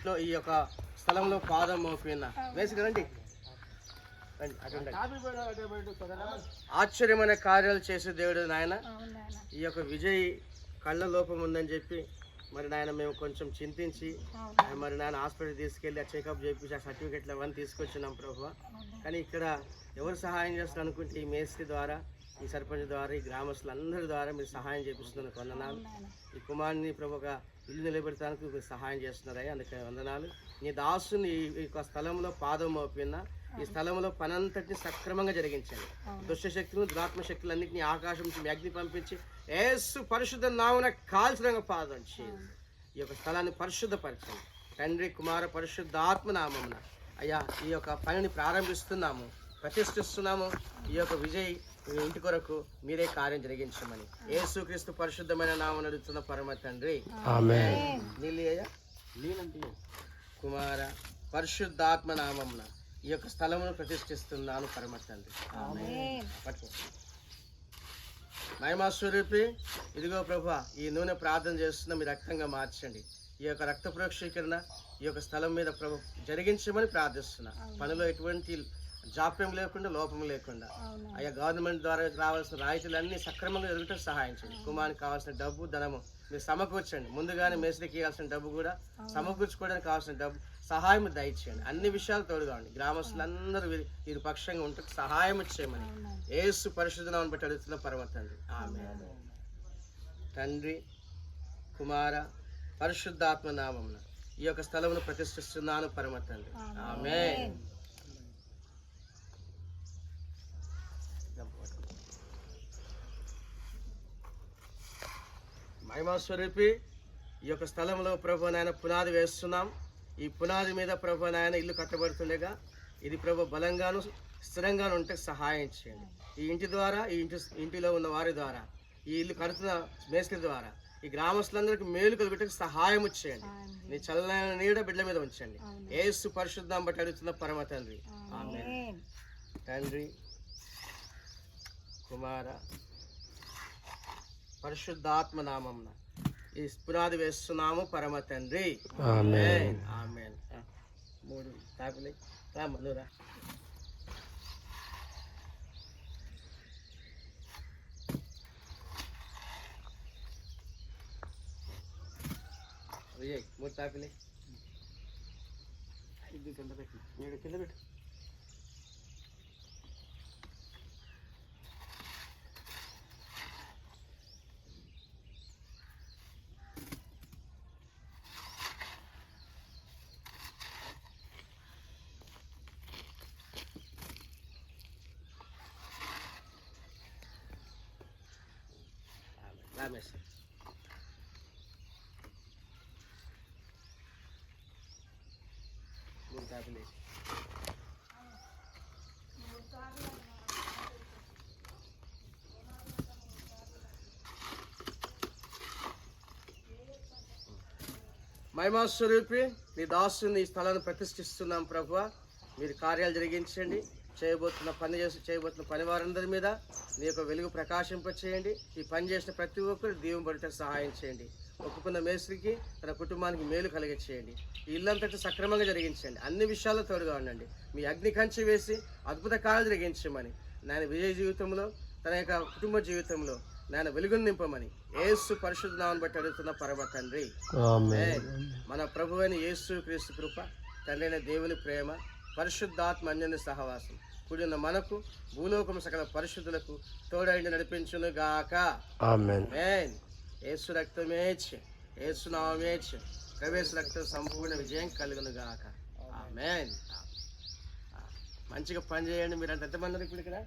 ఇంట్లో ఈ యొక్క స్థలంలో పాదం మోపిన వేసి రండి. ఆశ్చర్యమైన కార్యాలు చేసే దేవుడు నాయన. ఈ యొక్క విజయ్ కళ్ళ లోపం ఉందని చెప్పి మరి నాయన మేము కొంచెం చింతించి మరి నాయన హాస్పిటల్ తీసుకెళ్ళి ఆ చెకప్ చేయించి ఆ సర్టిఫికెట్లు అవన్నీ తీసుకొచ్చినాం ప్రభువా. కానీ ఇక్కడ ఎవరు సహాయం చేస్తారు అనుకుంటే ఈ మేస్త్రి ద్వారా, ఈ సర్పంచ్ ద్వారా, ఈ గ్రామస్తులందరి ద్వారా మీరు సహాయం చేపిస్తున్నారు. వందనాలు. ఈ కుమారుని ప్రభు ఒక ఇల్లు నిలబెడతానికి మీరు సహాయం చేస్తున్నారయ్యా, అందుకే వందనాలు. నీ దాసుని ఈ యొక్క స్థలంలో పాదం మోపిన ఈ స్థలంలో పనంతటిని సక్రమంగా జరిగించండి. దుష్ట శక్తులు దురాత్మ శక్తులన్నింటినీ ఆకాశం నుంచి మీ అగ్ని పంపించి యేసు పరిశుద్ధ నామమున కాల్చడంగా పాదం చేయండి. ఈ యొక్క స్థలాన్ని పరిశుద్ధపరచండి తండ్రి, కుమార పరిశుద్ధాత్మ నామమున అయ్యా ఈ యొక్క పనిని ప్రారంభిస్తున్నాము, ప్రతిష్ఠిస్తున్నాము. ఈ యొక్క విజయ్ ఇంటి కొరకు మీరే కార్యం జరిగించమని యేసుక్రీస్తు పరిశుద్ధమైన నామమున అడుగుతున్న పరమ తండ్రి, ఆమేన్. నీళ్ళయ్యా కుమార పరిశుద్ధాత్మ నామమున ఈ యొక్క స్థలమును ప్రతిష్ఠిస్తున్నాను పరమ తండ్రి, ఆమేన్. మహిమా స్వరూపి ఇదిగో ప్రభా, ఈ నూనె ప్రార్థన చేస్తున్న మీ రక్తంగా మార్చండి. ఈ యొక్క రక్త ప్రోక్షీకరణ ఈ యొక్క స్థలం మీద ప్రభు జరిగించమని ప్రార్థిస్తున్నా. పనిలో ఎటువంటి జాప్యం లేకుండా, లోపం లేకుండా అయ్యా గవర్నమెంట్ ద్వారా రావాల్సిన రాయితీలన్నీ సక్రమంగా జరుగుతూ సహాయం చేయండి. కుమారునికి కావాల్సిన డబ్బు, ధనము మీరు సమకూర్చండి. ముందుగానే మేస్త్రికి ఇవ్వాల్సిన డబ్బు కూడా సమకూర్చుకోవడానికి కావాల్సిన డబ్బు సహాయం దయచేయండి. అన్ని విషయాలు తోడుగా ఉండి గ్రామస్తులందరూ వీరి పక్షంగా ఉంటే సహాయం చేయమని యేసు పరిశుద్ధ నామమును బట్టి అడుగుతున్న పరమ తండ్రి, ఆమేన్. తండ్రి, కుమార పరిశుద్ధాత్మ నామమున ఈ యొక్క స్థలమును ప్రతిష్ఠిస్తున్నాను పరమ తండ్రి, ఆమేన్. మహిమాస్వరూపి ఈ యొక్క స్థలంలో ప్రభు నాయన పునాది వేస్తున్నాం. ఈ పునాది మీద ప్రభు నాయన ఇల్లు కట్టబడుతుండగా ఇది ప్రభు బలంగాను స్థిరంగాను ఉంటే సహాయం చేయండి. ఈ ఇంటి ద్వారా, ఈ ఇంటిలో ఉన్న వారి ద్వారా, ఈ ఇల్లు కడుతున్న మేస్త్రి ద్వారా ఈ గ్రామస్తులందరికీ మేలు కలుగుటకు సహాయం చేయండి. నీ చల్లని నీడ బిడ్డల మీద ఉంచండి. యేసు పరిశుద్ధం బట్టి అడుగుతున్న పరమ తండ్రి, ఆమేన్. తండ్రి, కుమార పరిశుద్ధాత్మ నామమున ఈ పునాది వేస్తున్నాము పరమ తండ్రి, ఆమేన్, ఆమేన్. మూడు తాకులే రామనురా. మూడు తాకులే కింద పెట్టు, మీరు కింద పెట్టు. రమేష్ మహిమా స్వరూపి నీ దాసుని ఈ స్థలాన్ని ప్రతిష్ఠిస్తున్నాం ప్రభువా. మీరు కార్యాలు జరిగించండి. చేయబోతున్న పని వారందరి మీద నీ యొక్క వెలుగు ప్రకాశింపచేయండి. ఈ పని చేసిన ప్రతి ఒక్కరు దీవెనబడుటకు సహాయం చేయండి. ఒప్పుకున్న మేస్త్రికి తన కుటుంబానికి మేలు కలిగించేయండి. ఈ ఇల్లంతటి సక్రమంగా జరిగించండి. అన్ని విషయాల్లో తోడుగా ఉండండి. మీ అగ్ని కంచె వేసి అద్భుత కార్యాలు జరిగించమని నాయన విజయ జీవితంలో, తన యొక్క కుటుంబ జీవితంలో నాయన వెలుగును నింపమని యేసు పరిశుద్ధ నామమును బట్టి అడుగుతున్న పరమ తండ్రి, ఆమేన్. మన ప్రభువైన యేసు క్రీస్తు కృప, తండ్రి అయిన దేవుని ప్రేమ, పరిశుద్ధాత్మ అన్యోన్య సహవాసం కూడిన మనకు భూలోకం సకల పరిశుద్ధులకు తోడైండి నడిపించును గాక, ఆమేన్. యేసు రక్తమేచ్, యేసు నామేచ్, ప్రవేశ రక్త సంపూర్ణ విజయం కలుగును గాక, ఆమేన్. మంచిగా పని చేయండి. మీరు అంటే ఎంతమంది ఇప్పుడు ఇక్కడ